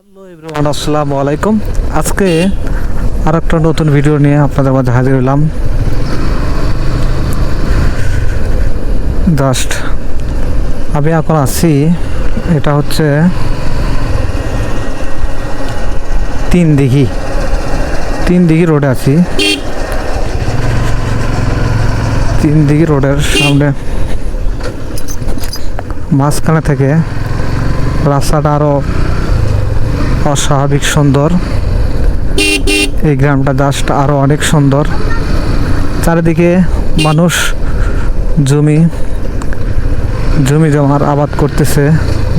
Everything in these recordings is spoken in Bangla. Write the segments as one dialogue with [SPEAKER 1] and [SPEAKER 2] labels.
[SPEAKER 1] হ্যালো এভরিওয়ান, আসসালামু আলাইকুম। আজকে আর একটা নতুন ভিডিও নিয়ে আপনাদের মাঝে হাজির হলাম। জাস্ট আমি এখন আছি, এটা হচ্ছে তিন দিঘি রোডে আছি। তিন দিঘি রোডের সামনে মাঝখানে থেকে রাস্তাটা আরও অস্বাভাবিক সুন্দর। এই গ্রামটা জাস্ট আরও অনেক সুন্দর। চারিদিকে মানুষ জমি জমার আবাদ করতেছে।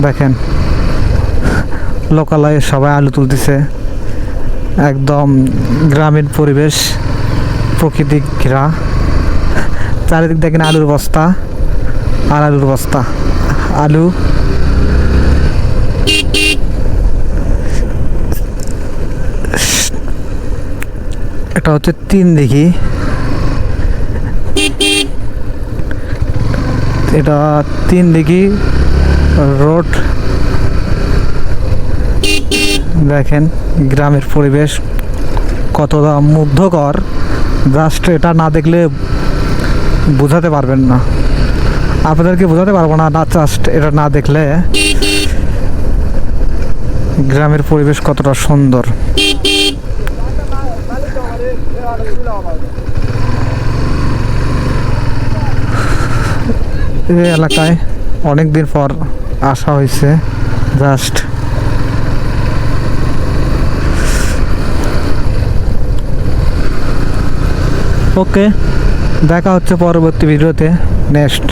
[SPEAKER 1] দেখেন, লোকালয়ে সবাই আলু তুলতেছে। একদম গ্রামীণ পরিবেশ, প্রকৃতি ঘেরা। চারিদিক দেখেন আলুর বস্তা আর আলুর বস্তা। আলু এটা হচ্ছে তিন দিঘি। এটা তিন দিঘি রোড। দেখেন গ্রামের পরিবেশ কতটা মুগ্ধকর, জাস্ট এটা না দেখলে বোঝাতে পারবেন না। আপনাদেরকে বোঝাতে পারবো না জাস্ট এটা না দেখলে গ্রামের পরিবেশ কতটা সুন্দর। এই এলাকায় অনেক দিন পর আসা হয়েছে। জাস্ট ওকে, দেখা হচ্ছে পরবর্তী ভিডিওতে। নেক্সট